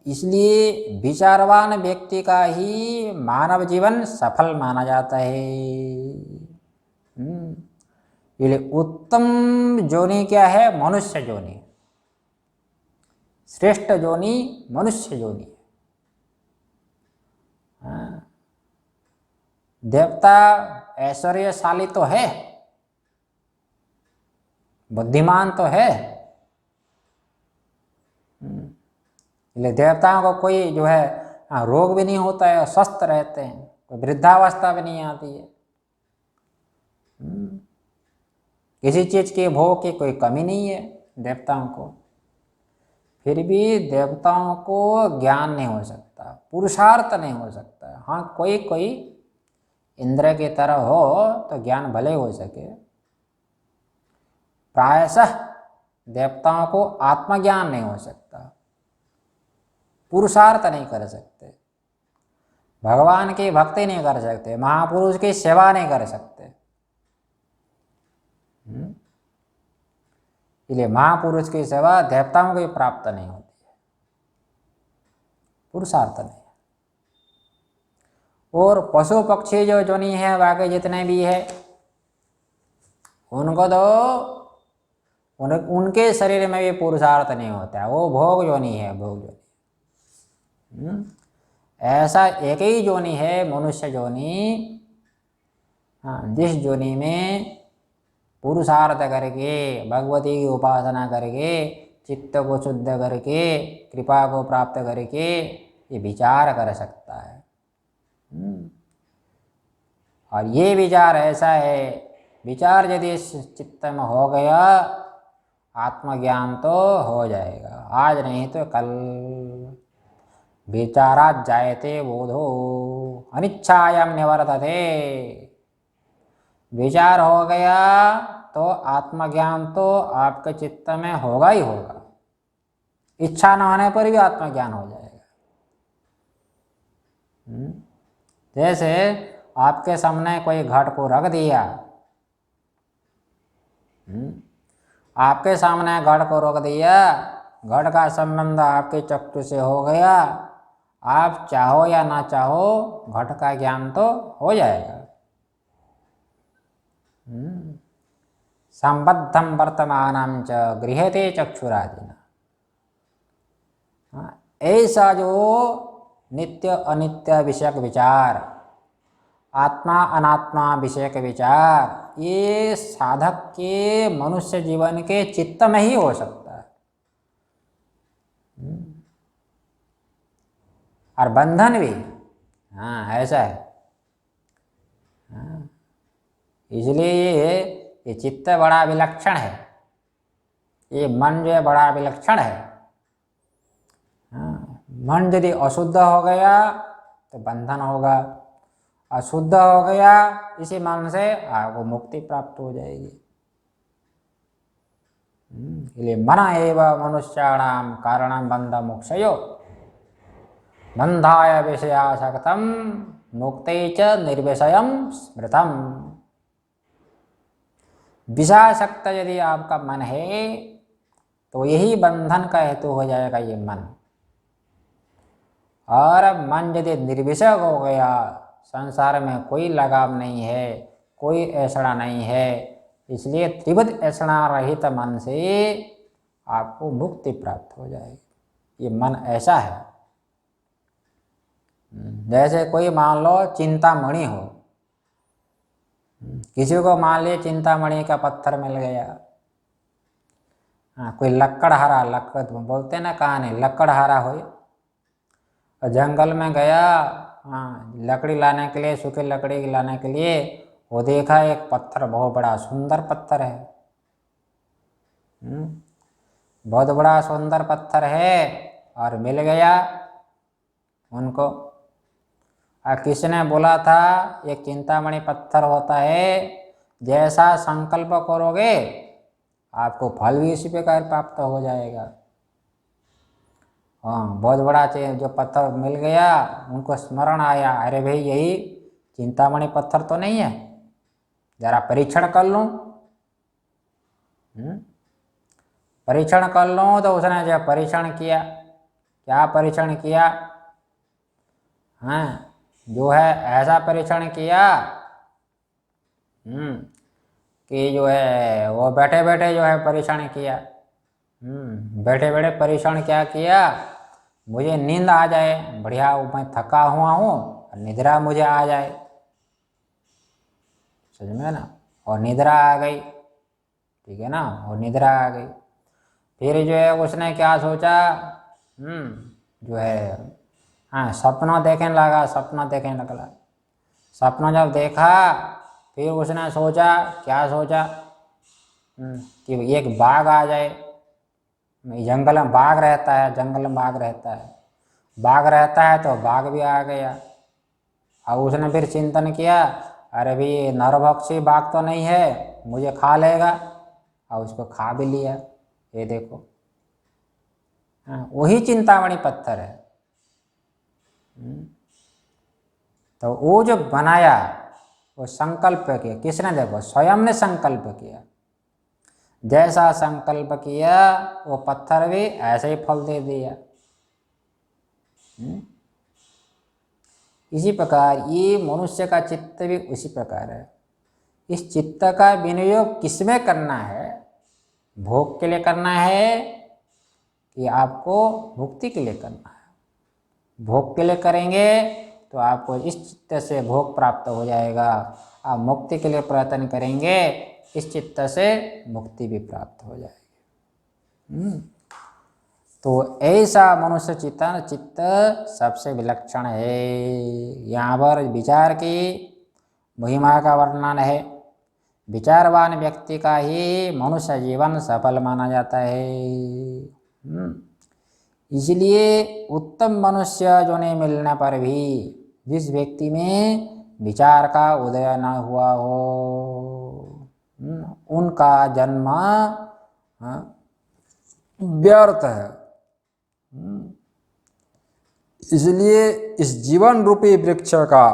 इसलिए विचारवान व्यक्ति का ही मानव जीवन सफल माना जाता है। इसलिए उत्तम जोनि क्या है? मनुष्य जोनि। श्रेष्ठ जोनि मनुष्य जोनि। देवता ऐश्वर्यशाली तो है, बुद्धिमान तो है, इसलिए देवताओं को कोई जो है रोग भी नहीं होता है, स्वस्थ रहते हैं, कोई वृद्धावस्था भी नहीं आती है, किसी चीज के भोग की कोई कमी नहीं है देवताओं को। फिर भी देवताओं को ज्ञान नहीं हो सकता, पुरुषार्थ नहीं हो सकता। हाँ, कोई कोई इंद्र की तरह हो तो ज्ञान भले हो सके। प्रायशः देवताओं को आत्मज्ञान नहीं हो सकता, पुरुषार्थ नहीं कर सकते। भगवान की भक्ति नहीं कर सकते, महापुरुष की सेवा नहीं कर सकते। इसलिए महापुरुष की सेवा देवताओं को भी प्राप्त नहीं होती है, पुरुषार्थ नहीं। और पशु पक्षी जो जोनी है बाकी जितने भी है उनको तो उनके शरीर में भी पुरुषार्थ नहीं होता है, वो भोग जोनी है, भोग जोनी। ऐसा एक ही जोनी है मनुष्य जोनी, हाँ, जिस जोनी में पुरुषार्थ करके भगवती की उपासना करके चित्त को शुद्ध करके कृपा को प्राप्त करके ये विचार कर सकता है। और ये विचार ऐसा है, विचार यदि इस चित्त में हो गया आत्मज्ञान तो हो जाएगा, आज नहीं तो कल। विचारात जायते बोधो अनिच्छायाम निवर्तते। विचार हो गया तो आत्मज्ञान तो आपके चित्त में होगा ही होगा, इच्छा न होने पर भी आत्मज्ञान हो जाएगा। जैसे आपके सामने कोई घट को रख दिया, आपके सामने घट को रख दिया, घट का संबंध आपके चक्षु से हो गया, आप चाहो या ना चाहो घट का ज्ञान तो हो जाएगा। संबद्धम वर्तमानम च गृह्यते चक्षुरादिना। ऐसा जो नित्य अनित्य विषयक विचार, आत्मा अनात्मा विषयक विचार, ये साधक के मनुष्य जीवन के चित्त में ही हो सकता है। और बंधन भी, हाँ ऐसा है। इसलिए ये चित्त बड़ा विलक्षण है, ये मन जो है बड़ा विलक्षण है। मन यदि अशुद्ध हो गया तो बंधन होगा, अशुद्ध हो गया इसी मन से आपको मुक्ति प्राप्त हो जाएगी। इसलिए मन एव मनुष्याणाम कारणं बंध मोक्षयो बंधाय विषयासक्तम मुक्ते च निर्विषयम स्मृतम। विषयासक्त यदि आपका मन है तो यही बंधन का हेतु हो जाएगा ये मन। और मन यदि निर्विषय हो गया, संसार में कोई लगाव नहीं है, कोई ऐसा नहीं है, इसलिए त्रिविध ऐसा रहित मन से आपको मुक्ति प्राप्त हो जाएगी। ये मन ऐसा है। जैसे कोई मान लो चिंतामणि हो, किसी को मान लीजिए चिंतामणि का पत्थर मिल गया, कोई लकड़हारा, लकड़ बोलते ना कहानी, लकड़हारा हो, और जंगल में गया, लकड़ी लाने के लिए, सूखी लकड़ी लाने के लिए, वो देखा एक पत्थर बहुत बड़ा सुंदर पत्थर है, बहुत बड़ा सुंदर पत्थर है, और मिल गया उनको। किसने बोला था एक चिंतामणि पत्थर होता है, जैसा संकल्प करोगे आपको फल भी इसी प्रकार प्राप्त हो जाएगा। हाँ, बहुत बड़ा जो पत्थर मिल गया, उनको स्मरण आया, अरे भाई यही चिंतामणि पत्थर तो नहीं है, जरा परीक्षण कर लूं। परीक्षण कर लूं तो उसने जो परीक्षण किया, क्या परीक्षण किया, हाँ जो है ऐसा परीक्षण किया कि जो है वो बैठे बैठे जो है परीक्षण किया। बैठे बैठे परीक्षण क्या किया, मुझे नींद आ जाए, बढ़िया मैं थका हुआ हूँ, निद्रा मुझे आ जाए, समझ में ना, और निद्रा आ गई, ठीक है ना, और निद्रा आ गई। फिर जो है उसने क्या सोचा, जो है हाँ सपना देखने लगा, सपना देखने लगा। सपना जब देखा फिर उसने सोचा, क्या सोचा कि एक बाघ आ जाए, जंगल में बाघ रहता है, जंगल में बाघ रहता है, बाघ रहता है तो बाघ भी आ गया। और उसने फिर चिंतन किया, अरे भाई ये नरभक्षी बाघ तो नहीं है, मुझे खा लेगा, और उसको खा भी लिया। ये देखो, वही चिंतामणि पत्थर है। तो वो जो बनाया वो संकल्प किया किसने? देखो स्वयं ने संकल्प किया, जैसा संकल्प किया वो पत्थर भी ऐसे ही फल दे दिया। इसी प्रकार ये मनुष्य का चित्त भी उसी प्रकार है। इस चित्त का विनियोग किसमें करना है? भोग के लिए करना है कि आपको मुक्ति के लिए करना है? भोग के लिए करेंगे तो आपको इस चित्त से भोग प्राप्त हो जाएगा, आप मुक्ति के लिए प्रयत्न करेंगे इस चित्त से मुक्ति भी प्राप्त हो जाएगी। तो ऐसा मनुष्य चित्त सबसे विलक्षण है। यहाँ पर विचार की महिमा का वर्णन है। विचारवान व्यक्ति का ही मनुष्य जीवन सफल माना जाता है। इसलिए उत्तम मनुष्य जो नहीं मिलने पर भी जिस व्यक्ति में विचार का उदय न हुआ हो उनका जन्म व्यर्थ है। इसलिए इस जीवन रूपी वृक्ष का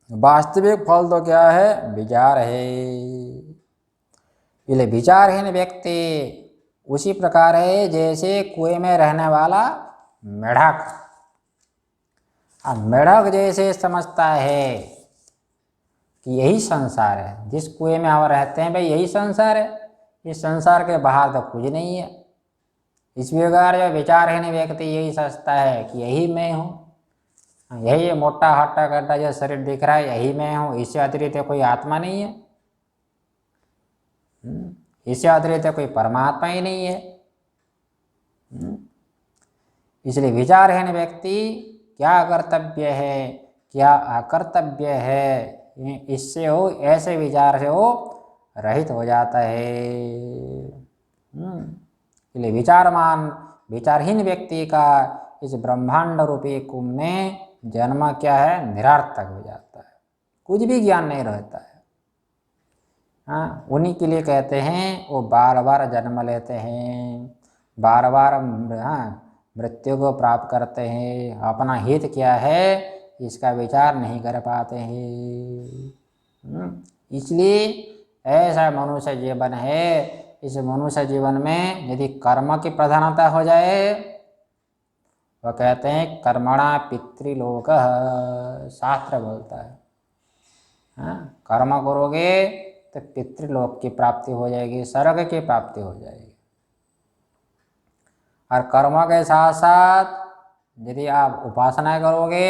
वास्तविक फल तो क्या है? विचार है। इसलिए विचारहीन व्यक्ति उसी प्रकार है जैसे कुएं में रहने वाला मेढक। अब मेढक जैसे समझता है कि यही संसार है, जिस कुएं में हम रहते हैं भाई यही संसार है, इस संसार के बाहर तो कुछ नहीं है। इस प्रकार जो विचारहीन व्यक्ति यही सोचता है कि यही मैं हूँ, यही मोटा हट्टा कट्टा जो शरीर दिख रहा है यही मैं हूँ, इससे अतिरिक्त कोई आत्मा नहीं है, इससे अतिरिक्त कोई परमात्मा ही नहीं है। इसलिए विचारहीन व्यक्ति क्या कर्तव्य है क्या अकर्तव्य है इससे हो ऐसे विचार से वो रहित हो जाता है। इसलिए विचारहीन व्यक्ति का इस ब्रह्मांड रूपी कुंभ में जन्म क्या है? निरर्थक हो जाता है, कुछ भी ज्ञान नहीं रहता है। हाँ, उन्हीं के लिए कहते हैं वो बार बार जन्म लेते हैं, बार बार मृत्यु को प्राप्त करते हैं, अपना हित क्या है इसका विचार नहीं कर पाते हैं। इसलिए ऐसा मनुष्य जीवन है। इस मनुष्य जीवन में यदि कर्म की प्रधानता हो जाए वह कहते हैं कर्मणा पितृलोक, शास्त्र बोलता है। कर्म करोगे तो पितृलोक की प्राप्ति हो जाएगी, स्वर्ग की प्राप्ति हो जाएगी। और कर्म के साथ साथ यदि आप उपासना करोगे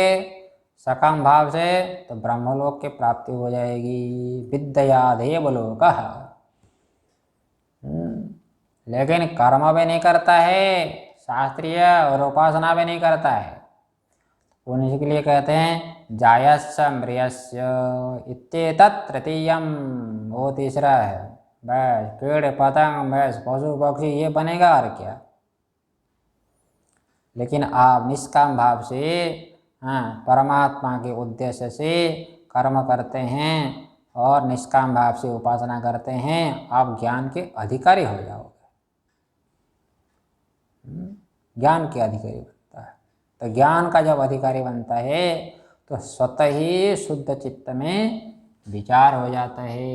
सकाम भाव से तो ब्रह्मलोक की प्राप्ति हो जाएगी। विद्या देवलोकः। लेकिन कर्म भी नहीं करता है शास्त्रीय और उपासना भी नहीं करता है, उन्हीं के लिए कहते हैं जायस्य म्रियस्य इत्येतत् तृतीयम, वो तीसरा है। बस कीड़ पतंग बस पशु पक्षी ये बनेगा और क्या। लेकिन आप निष्काम भाव से परमात्मा के उद्देश्य से कर्म करते हैं और निष्काम भाव से उपासना करते हैं, आप ज्ञान के अधिकारी हो जाओगे। ज्ञान के अधिकारी बनता है। तो ज्ञान का जब अधिकारी बनता है तो स्वतः ही शुद्ध चित्त में विचार हो जाता है।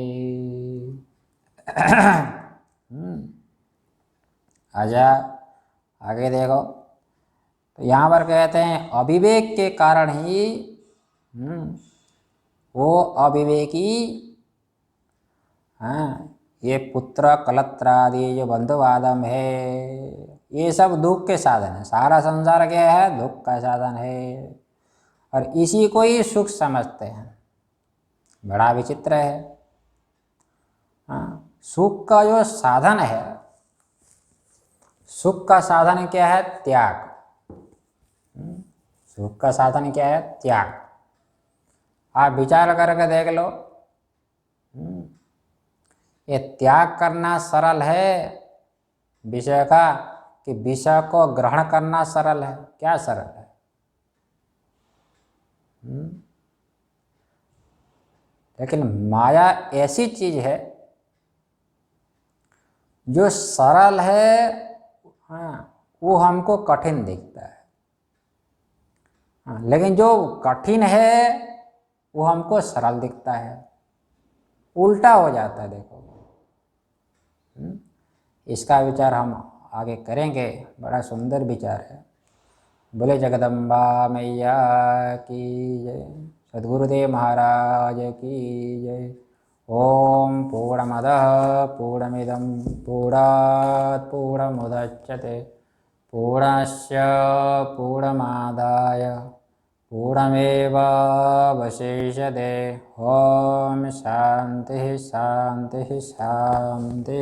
आजा आगे देखो, तो यहाँ पर कहते हैं अविवेक के कारण ही वो अविवेकी ये पुत्र कलत्रादि जो बंधुवादम है ये सब दुख के साधन है। सारा संसार क्या है? दुख का साधन है, और इसी को ही सुख समझते हैं। बड़ा विचित्र है। सुख का जो साधन है, सुख का साधन क्या है? त्याग। सुख का साधन क्या है? त्याग। आप विचार करके देख लो, ये त्याग करना सरल है विषय का कि विषय को ग्रहण करना सरल है? क्या सरल है? लेकिन माया ऐसी चीज है जो सरल है वो हमको कठिन दिखता है। हाँ, लेकिन जो कठिन है वो हमको सरल दिखता है, उल्टा हो जाता है। देखो इसका विचार हम आगे करेंगे, बड़ा सुंदर विचार है। बोले जगदम्बा मैया की जय, सद्गुरुदेव महाराज की जय। ओम पूर्णमदः पूर्णमिदं पूर्णात् पूर्णमुदच्यते पूर्णस्य पूर्णमादाय पूर्णमेवावशिष्यते। ओम शांति शांति शांति।